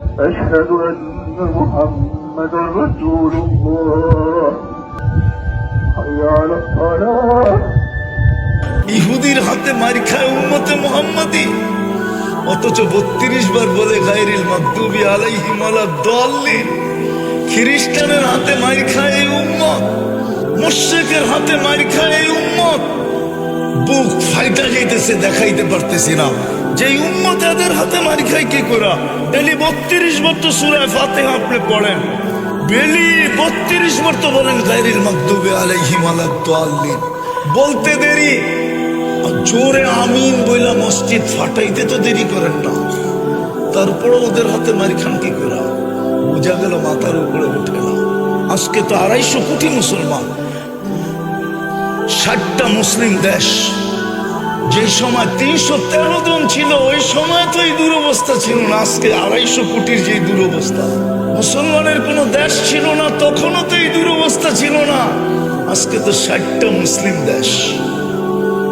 أشهد أن محمدا رسول الله حي على الصلاة ইহুদির হাতে মার খায় উম্মতে মুহাম্মাদি, অথচ 32 বার বলে গায়রিল মাগদুবি আলাইহিম ওয়ালাদ-দাল্লিন। খ্রিস্টানের হাতে মার খায় এই উম্মত, মুশরিকের হাতে মার খায় এই উম্মত। বুক ফাইটা যাইতেছে, দেখাইতে পারতেছি না যে উম্মত এদের হাতে মার খায় কি করে। ডেলি 32 বার তো সূরা ফাতিহা আপনি পড়েন, ডেলি 32 বার তো বলেন গায়রিল মাগদুবি আলাইহিম ওয়ালাদ-দাল্লিন। বলতে দেরি, জোরে আমিন বইলা মসজিদ ফাটাইতে তো দেরি করেন না, তারপরে ওদের হাতে মারি খান কি করে? বোঝা গেল মাথার উপরে উঠে না। আজকে তো 250 কোটি মুসলমান, 60টা মুসলিম দেশ। যে সময় 313 জন ছিল ওই সময় তো এই দুরবস্থা ছিল না। আজকে 250 কোটির যে দুরবস্থা, মুসলমানের কোনো দেশ ছিল না তখনও তো এই দুরবস্থা ছিল না। আজকে তো 60টা মুসলিম দেশ।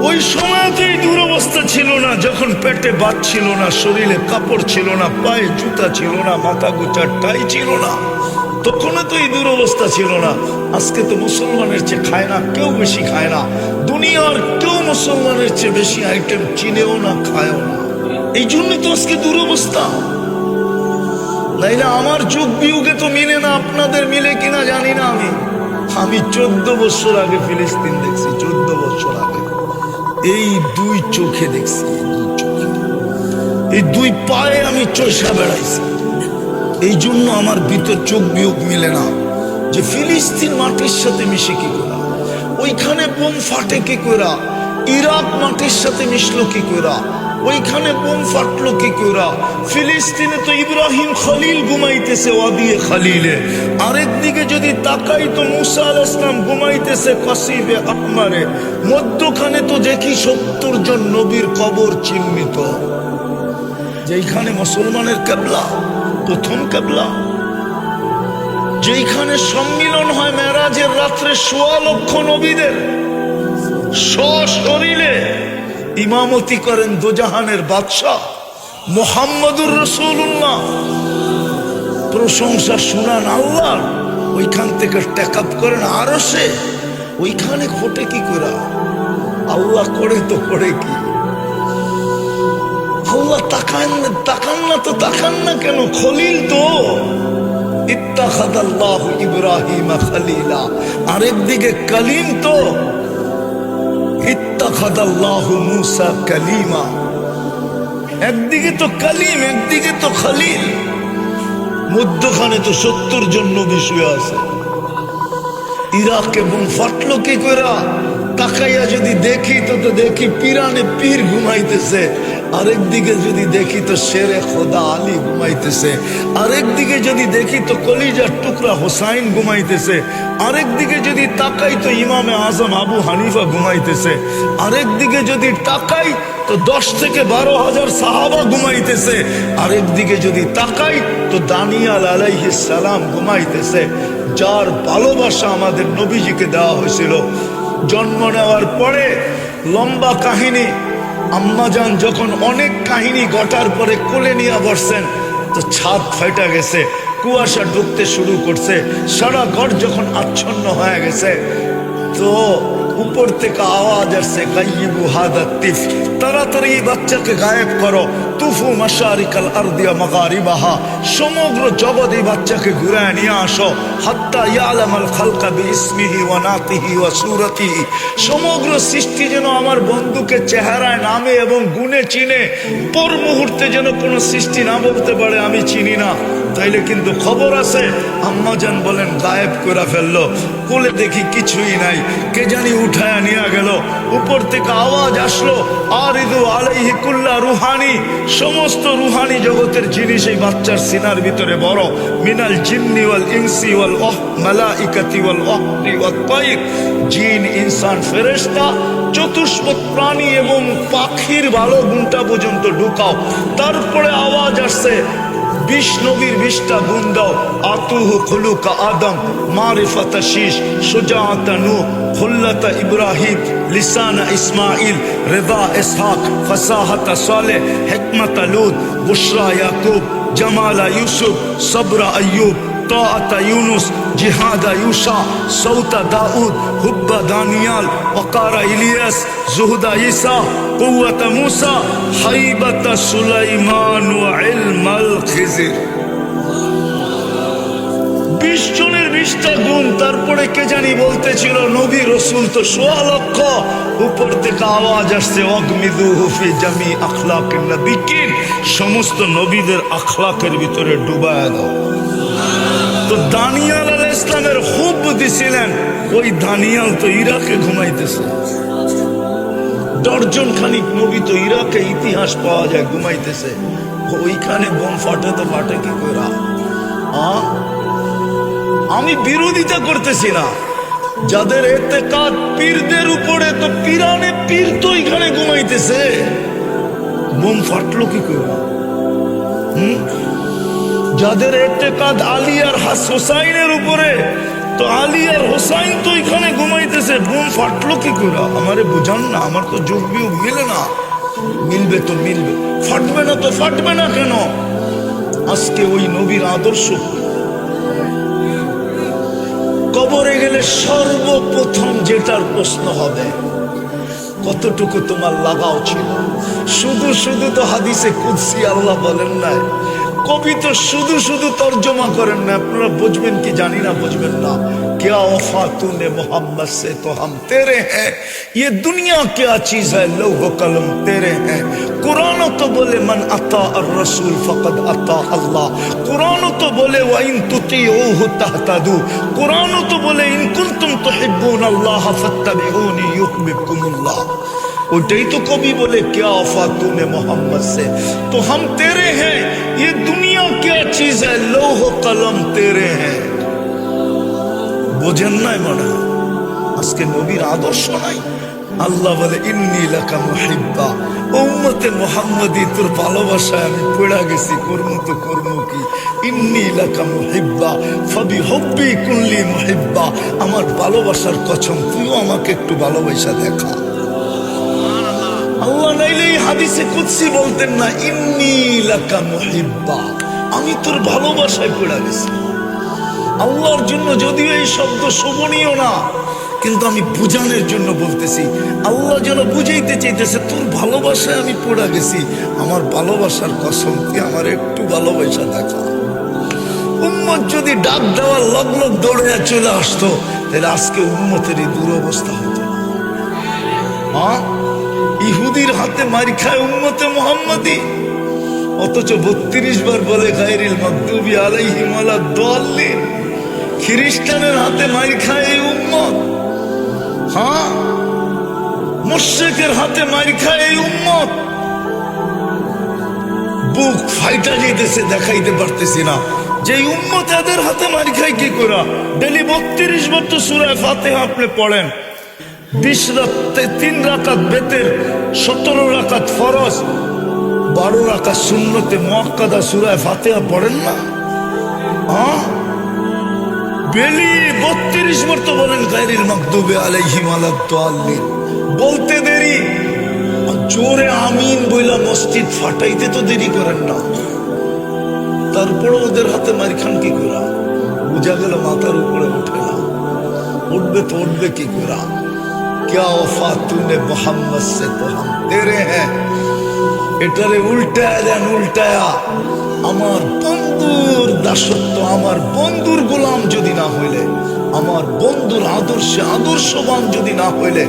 ওই সময় তো এই দুরবস্থা ছিল না, যখন পেটে ভাত ছিল না, শরীরে কাপড় ছিল না, পায়ে জুতা ছিল না, মাথা গোচার টাই ছিল না, তখনও তো এই দুরবস্থা ছিল না। আজকে তো মুসলমানের চেয়ে খায় না কেউ, বেশি খায় না। দুনিয়ার কেউ মুসলমানের চেয়ে বেশি আইটেম চিনেও না, খায়ও না। এই জন্যই তো আজকে দুরবস্থা। নাইলে আমার যুগ বিয়োগে তো মিলে না, আপনাদের মিলে কিনা জানি না। আমি 14 বছর আগে ফিলিস্তিন দেখছি, 14 বছর আগে। এই 2 চোখে দেখছি, এই 2 পায়ে আমি চষা বেড়াইছি। এই জন্য আমার ভিতর চোখ বিয়োগ মিলে না যে ফিলিস্তিন মাটির সাথে মিশে কি করা, ওইখানে বোম ফাটে কি করা, ইরাক মাটির সাথে মিশলো কি করা, ওইখানে বোম ফাটলো কি করা। ফিলিস্তিনে তো ইব্রাহিম খলিল ঘুমাইতেছে ওয়াদিয়ে খালিলে, আরেকদিকে যদি তাকাই তো মুসা আলাইহিস সালাম ঘুমাইতেছে কাসিবে আহমারে। মধ্যখানে তো দেখি 70 জন নবীর কবর চিহ্নিত। যেইখানে মুসলমানের কিবলা, প্রথম কিবলা, যেইখানে সম্মিলন হয় মেরাজের রাত্রে 1.25 লক্ষ নবীদের, সশরীরে ইমামতি করেন দোজাহানের বাদশাহ মুহাম্মদুর রাসূলুল্লাহ। প্রশংসা শুনান আল্লাহ, ওইখান থেকে টেকআপ করেন আরশে। ওইখানে ঘটে কি করে? আল্লাহ করে তো করে কি? আল্লাহ তাকান না তো তাকান না কেন? খলিল তো ইত্তাখাযাল্লাহু ইব্রাহিমা খলিলা, আরেকদিকে কালিম তো ইত্তাখাযাল্লাহু মূসা কালিমা। একদিকে তো কালিম, একদিকে তো খলিল, মধ্যখানে তো 70 জন নবী শুয়ে আছে। ইরাকে বোম ফাটলো কি করে? তাকাইয়া যদি দেখি তো দেখি পিরানে পীর ঘুমাইতেছে, আরেকদিকে যদি দেখি তো শেরে খোদা আলী ঘুমাইতেছে, আরেকদিকে যদি দেখি তো কলিজার টুকরা হোসাইন ঘুমাইতেছে, আরেকদিকে যদি তাকাই তো ইমামে আজম আবু হানিফা ঘুমাইতেছে, আরেকদিকে যদি তাকাই তো 10 থেকে 12,000 সাহাবা ঘুমাইতেছে, আরেকদিকে যদি তাকাই তো দানিয়াল আলাইহিস সালাম ঘুমাইতেছে। যার ভালোবাসা আমাদের নবীজিকে দেওয়া হয়েছিল। জন্ম নেওয়ার পরে লম্বা কাহিনী, আম্মাজান যখন অনেক কাহিনী ঘটার পরে কোলে নিয়ে বসছেন তো ছাদ ফাইটা গেছে, কুয়াশা ঢুকতে শুরু করছে, সারা ঘর যখন আচ্ছন্ন হয়ে গেছে তো উপর থেকে আওয়াজ আসছে, গাইবু হাদা তিফ, তাড়াতাড়ি বাচ্চাকে গায়েব করো। তুফু মাশারিকাল আরদিয়া মাগারিবাহা, সমগ্র জগৎ এই বাচ্চাকে ঘুরায় নিয়ে আসো। হাত্তা ইয়ালামাল খালকা বিইসমিহি ওয়া নাতিহি ওয়া সূরাতিহি, সমগ্র সৃষ্টি যেন আমার বন্ধুকে চেহারায়, নামে এবং গুণে চিনে। পর মুহূর্তে যেন কোনো সৃষ্টি না বলতে পারে আমি চিনি না, তাইলে কিন্তু খবর আছে। আম্মাজান বলেন গায়েব করে ফেললো। কোলে দেখি কিছুই নাই, কে জানি উঠায় নিয়ে গেল। উপর থেকে আওয়াজ আসলো, আরিদু আলাইহি কুল্লা রুহানি, সমস্ত রুহানি জগতের জিনিস এই বাচ্চার সিনার ভিতরে বড়। মিনাল জিন্নি ওয়াল ইনসি ওয়াল মালাইকাতি ওয়াল ওয়াহরি ওয়াত তায়র, জিন, ইনসান, ফেরেশতা, চতুষ্পদ প্রাণী এবং পাখির ভালো গুণটা পর্যন্ত ঢুকাও। তারপরে আওয়াজ আসছে, 20 নবীর 20টা গুণ দাও। আতুহু খুলুকা আদম, মারিফাতা শীশ, সুজাআতা নূহ, খুল্লাতা ইব্রাহিম, লিসানা ইসমাইল, রিদা ইসহাক, ফাসাহাতা সালেহ, হিকমাতা লূত, বুশরা ইয়াকুব, জামালা ইউসুফ, সবরা আইয়ুব, তাআতা ইউনুস, জিহাদা ইউসা, সৌতা দাউদ, হুব্বা দানিয়াল, ওয়াকারা ইলিয়াস, জুহদা ঈসা, কুওয়াতা মুসা, হাইবাতা সুলাইমান ওয়া ইলমাল খিজির। 20 জনের 20টা গুণ। তারপরে কে জানি বলতেছিল নবী রসুল তো 1.5 লক্ষ। উপর থেকে আওয়াজ আসছে অগমিদুহু ফি জামি আখলাকিন নবিকিন, সমস্ত নবীদের আখলাকের ভিতরে ডুবায় দাও। তো দানিয়াল আলাইহিস সালামের খুব বুদ্ধি ছিলেন, ওই দানিয়াল তো ইরাকে ঘুমাইতেছে। দর্জন খানিক নবী তো ইরাকে ইতিহাস পাওয়া যায় ঘুমাইতেছে, ওইখানে বোম ফাটে তো ফাটে কি করে? আমি বিরোধিতা করতেছি না, যাদের এতেকাদ পীরদের উপরে, তো পীরানে পীর তো এখানে ঘুমাইতেছে, বোম ফাটলো কি করে? যাদের এতেকাদ আলী আর হোসাইনের উপরে, তো আলী আর হোসাইন তো এখানে ঘুমাইতেছে, বোম ফাটলো কি করে? আমারে বুঝান না, আমার তো যোগ বিয়োগ মিলে না। মিলবে তো মিলবে, ফাটবে না তো ফাটবে না কেন? আজকে ওই নবীর আদর্শ কবরে গেলে সর্বপ্রথম যেটার প্রশ্ন হবে, কতটুকু তোমার লাগাও ছিল? শুধু শুধু তো হাদিসে কুদসি আল্লাহ বলেন নাই, কবি তো শুধু শুধু তর্জমা করেন না। আপনারা বুঝবেন কি জানি না, বুঝবেন না। क्या वफा तूने मोहम्मद से तो हम तेरे हैं, ये दुनिया क्या चीज है, लौह कलम तेरे हैं। कुरान तो बोले मन अता और रसूल फकद अता अल्लाह। कुरान तो बोले व इन तुतीऊहु तहतदू। कुरान तो बोले इन कुंतुम तुहिब्बून अल्लाह फत्तबिऊनी युहिब्बुकुमुल्लाह। ওইটাই তো কবি বলে क्या वफा तूने मोहम्मद से तो हम तेरे हैं, ये दुनिया क्या चीज है, लौह कलम तेरे हैं। বোঝেন নাই মনে হয়? আজকে নবীর আদর্শ নাই। আল্লাহ বলে ইন্নী লাকা মুহিব্বা, উম্মতে মুহাম্মাদি তোর ভালোবাসায় আমি পড়া গেছি, করমু তো করমু কি। ইন্নী লাকা মুহিব্বা ফাবিহুব্বি কুল্লি মুহিব্বা, আমার ভালোবাসার কসম তুইও আমাকে একটু ভালোবাসা দেখা। আল্লাহ নাইলে এই হাদিসে কুদসি বলতেন না ইন্নী লাকা মুহিব্বা, আমি তোর ভালোবাসায় পড়া গেছি। আল্লাহর জন্য যদিও এই শব্দ শোভনীয় না, কিন্তু আমি বুঝানোর জন্য বলতেছি। আল্লাহ যেন বুঝাইতে চাইতেছে তোর ভালোবাসায় আমি পড়া গেছি, আমার ভালোবাসার কসম তুই আমার একটু ভালোবাসা দেখা। উম্মত যদি ডাক দেওয়ার লগ লগ দৌড়ে চলে আসতো, তাহলে আজকে উম্মতের এই দুরবস্থা হতো না। ইহুদির হাতে মার খায় উম্মতে মুহাম্মাদি, অথচ 32 বার বলে গায়রিল মাগদুবি আলাইহিম ওয়ালাদ-দাল্লিন। খ্রিস্টানের হাতে মার খায় এই উম্মত, মুশরিকের হাতে মার খায় এই উম্মত। বুক ফাইটা যেতেছে, দেখাইতে পারতেছি না যে উম্মত এদের হাতে মার খায় কি করে। ডেলি 32 বার তো সূরা ফাতিহা আপনি পড়েন, 20 রাতে 3 রাকাত বেতের, 17 রাকাত ফরজ, 12 রাকাত সুন্নতে মুআক্কাদা সূরা ফাতিহা পড়েন না? বেলি 32 বার তো বলেন গায়রিল মাগদুবি আলাইহিম ওয়ালাদ-দাল্লিন। বলতে দেরি, জোরে আমিন বইলা মসজিদ ফাটাইতে তো দেরি করেন না। তারপরে ওদের হাতে মার খান কি করে? বুঝা গেল মাথার উপরে উঠে না, উঠবে তো উঠবে কি করে? क्या वफा तूने मोहम्मद से तो हम तेरे हैं। এটারে উল্টায়া দেন, উল্টায়া আমার বন্ধুর দাসত্ব, আমার বন্ধুর গোলাম যদি না হইলে, আমার বন্ধুর আদর্শে আদর্শবান যদি না হইলে,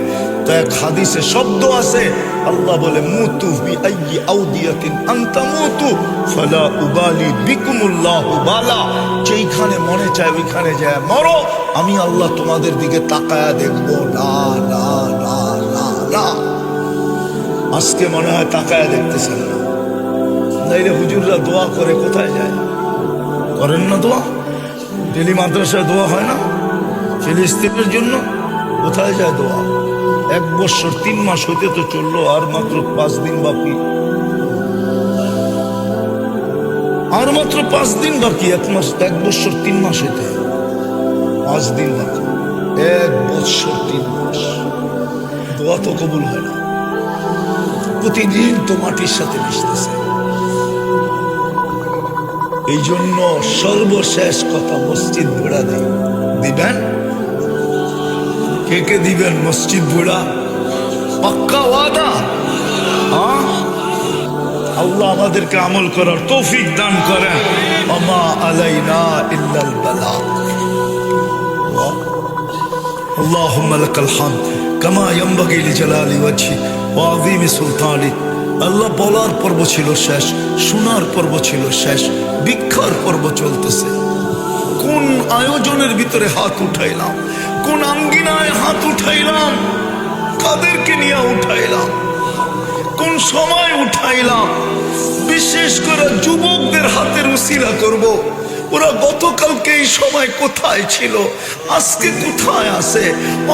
তো এক হাদিসে শব্দ আছে, আল্লাহ বলে মুতু বি আইয়ি আউদিয়াতিন আনতা মুতু ফালা উবালি বিকুমুল্লাহু বালা। যেইখানে মনে চায় ওইখানে যায় মরো, আমি আল্লাহ তোমাদের দিকে তাকায়া দেখবো না না না না না। আজকে মনে হয় তাকায়া দেখতেছেন না, নাইলে হুজুররা দোয়া করে কোথায় যায়? করেন না দোয়া? ডেলি মাদ্রাসায় দোয়া হয় না ফিলিস্তিনের জন্য? কোথায় যায় দোয়া? 1 বছর 3 মাস হইতে তো চললো, আর মাত্র 5 দিন বাকি, আর মাত্র 5 দিন বাকি। 1 বছর 3 মাস হইতে 5 দিন বাকি, 1 বছর 3 মাস। দোয়া তো কবুল হয় না, প্রতিদিন তো মাটির সাথে মিশতেছে। এই জন্য সর্বশেষ কথা মসজিদ ভাড়া দিবেন। কে কে দিবেন মসজিদ ভাড়া? পাক্কা ওয়াদা? আল্লাহ আমাদেরকে আমল করার তৌফিক দান করেন। ওমা আলাইনা ইল্লাল বালাগ। আল্লাহুম্মা লাকাল হামদ কামা ইয়ানবাগি লিজালালি ওয়াজহি ওয়া আযীমি সুলতানিক। আল্লাহ বলার পর্ব ছিল শেষ, শোনার পর্ব ছিল শেষ, ভিক্ষার পর্ব চলতেছে। কোন আয়োজনের ভিতরে হাত উঠাইলাম, কোন আঙ্গিনায় হাত উঠাইলাম, কাদেরকে নিয়ে উঠাইলাম, কোন সময় উঠাইলাম। বিশেষ করে যুবকদের হাতের উসিলা করব। ওরা গতকালকে এই সময় কোথায় ছিল, আজকে কোথায় আছে?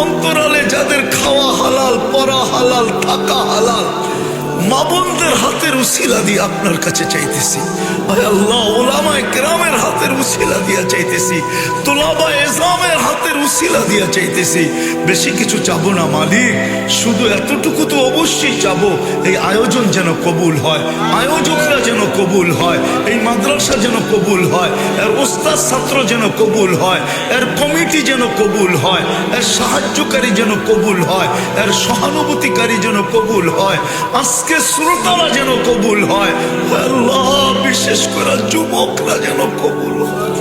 অন্তরালে যাদের খাওয়া হালাল, পরা হালাল, থাকা হালাল, মা বোনদের হাতের উসিলা দিয়ে আপনার কাছে চাইতেছি। আল্লাহ উলামায়ে কেরামের হাতের উসিলা দিয়া চাইতেছি, তুলাবায়ে ইজমের হাতের উসিলা দিয়া চাইতেছি। বেশি কিছু চাবো না মালিক, শুধু এতটুকু তো অবশ্যই চাবো, এই আয়োজন যেন কবুল হয়, আয়োজকরা যেন কবুল হয়, এই মাদ্রাসা যেন কবুল হয়, এর ওস্তাদ ছাত্র যেন কবুল হয়, এর কমিটি যেন কবুল হয়, এর সাহায্যকারী যেন কবুল হয়, এর সহানুভূতিকারী যেন কবুল হয়, আজকে শ্রোতারা যেন কবুল হয়। আল্লাহ বিশেষ করে যুবকরা যেন কবুল হয়।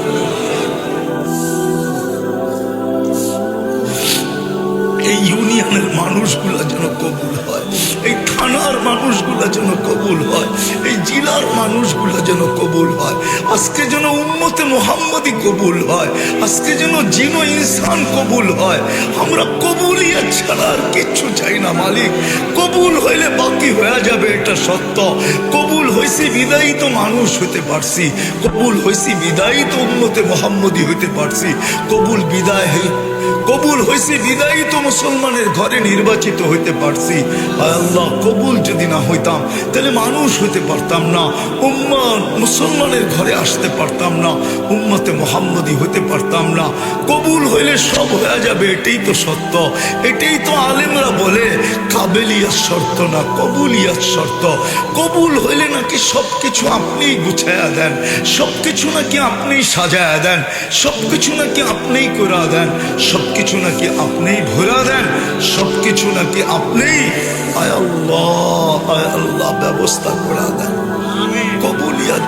এই ইউনিয়নের মানুষগুলা যেন কবুল হয়, এই থানার মানুষগুলা যেন কবুল হয়, এই জেলার মানুষগুলা যেন কবুল হয়। আজকে যেন উম্মতে মুহাম্মদি কবুল হয়, আজকে যেন জিনো ইনসান কবুল হয়। আমরা কবুলিয়ত ছাড়া আর কিচ্ছু চাই না মালিক। কবুল হইলে বাকি হয়ে যাবে, এটা সত্য। কবুল হয়েছে বিদায়ী তো মানুষ হইতে পারছি, কবুল হয়েছে বিদায়ী তো উম্মতে মুহাম্মদি হইতে পারছি। কবুল হয়েছে বিদায়ী তো মুসলমানের ঘরে নির্বাচিত হইতে পারছি। আল্লাহ কবুল যদি না হইতাম তাহলে মানুষ হইতে পারতাম না, উম্মত মুসলমানের ঘরে আসতে পারতাম না, উম্মতে মুহাম্মদি হইতে পারতাম না। কবুল হইলে সব হয়ে যাবে, এটাই তো সত্য। এটাই তো আলেমরা বলে কাবেলিয়াত শর্ত না, কবুলিয়াত শর্ত। কবুল হইলে নাকি সবকিছু আপনিই গুছায়া দেন, সবকিছু নাকি আপনিই সাজায়া দেন, সবকিছু নাকি আপনিই করা দেন, সবকিছু নাকি আপনিই ভরা দেন, সবকিছু নাকি আপনিই আয় আল্লাহ ব্যবস্থা করা দেন। কবুলিয়াত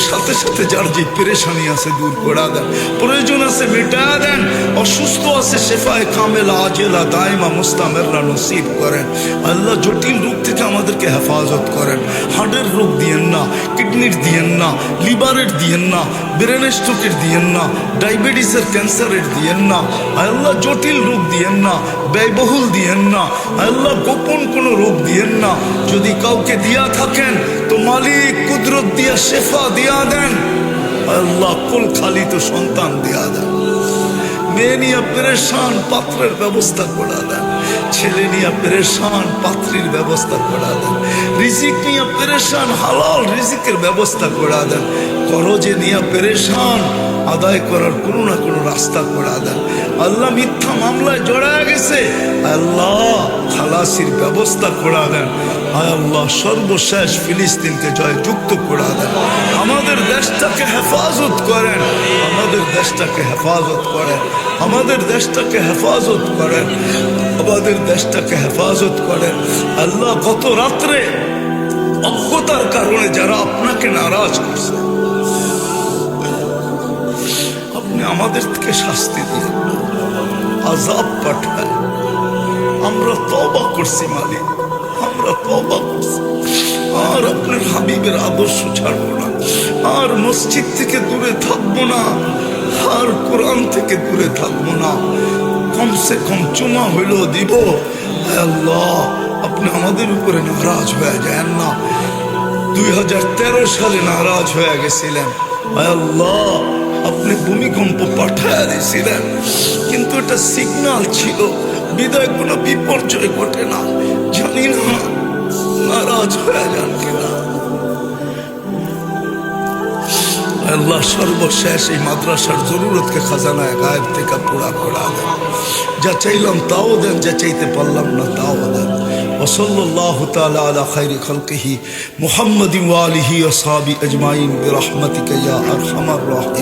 সাথে সাথে যার যে পেরেশানি আছে দূর করা দেন, প্রয়োজন আছে মেটা দেন, অসুস্থ আছে শেফায়ে কামেলা আজেলা দাইমা মুস্তামেররা নসিব করেন। আল্লাহ জটিল রোগ থেকে আমাদেরকে হেফাজত করেন। হার্টের রোগ দিয়েন না, কিডনির দিয়েন না, লিভারের দিয়েন না, ব্রেন স্ট্রোকের দিয়েন না, ডায়াবেটিসের ক্যান্সারের দিয়েন না। আল্লাহ জটিল রোগ দিয়েন না, ব্যয়বহুল দিয়েন না। আল্লাহ গোপন কোনো রোগ দিয়েন না। যদি কাউকে দিয়া থাকেন তো মালিক কুদরত দিয়া শেফা দিয়া দেন। আল্লাহ কুল খালি তো সন্তান দিয়া দেন। মেয়ে নিয়ে পেরেশান, পাত্রের ব্যবস্থা করা দেন। ছেলে নিয়ে পেরেশান, পাত্রীর ব্যবস্থা করা দেন। রিজিক নিয়ে পেরেশান, হালাল রিজিকের ব্যবস্থা করা দেন। করজে নিয়ে পেরেশান, আদায় করার কোনো না কোনো রাস্তা করা দেন। আল্লাহ মিথ্যা মামলায় জড়ায় গেছে, আল্লাহ খালাসির ব্যবস্থা করা দেন। আল্লাহ সর্বশেষ ফিলিস্তিনকে জয়যুক্ত করা দেন। আমাদের দেশটাকে হেফাজত করেন, আমাদের দেশটাকে হেফাজত করেন, আমাদের দেশটাকে হেফাজত করেন, আমাদের দেশটাকে হেফাজত করেন। আল্লাহ গত রাত্রে অজ্ঞতার কারণে যারা আপনাকে নারাজ করছে, আপনি আমাদের থেকে শাস্তি দিয়ে আযাব পাঠায়। আমরা তওবা করছি মালিক, আমরা তওবা করছি। আর আপনার হাবিবের আদর্শ ছাড়বো না, আর মসজিদ থেকে দূরে থাকবো না, আর কোরআন থেকে দূরে থাকবো না। কমসে কম চুমা হইলেও দিব। আল্লাহ আপনি আমাদের উপরে নারাজ হয়ে যায় না। 2013 সালে নারাজ হয়ে গেছিলেন। আল্লাহ আপনি ভূমিকম্প পাঠায় দিয়েছিলেন, কিন্তু এটা সিগন্যাল ছিল, বিদায় কোনো বিপর্যয় ঘটে না। জানি না নারাজ হয়ে যান কিনা। আল্লাহ সর্বশেষ এই মাদ্রাসার জরুরতকে খাজানায় গায়েব থেকে পুরা করা দেন। যা চাইলাম তাও দেন, যা চাইতে পারলাম না তাও দেন। ওসল্লাল্লাহু তাআলা আলা খায়রি খালকিহি মুহাম্মাদিন ওয়া আলিহি ওয়া সাহবিহি আজমাইন বিরহমাতিকা ইয়া আরহামার রাহিমিন।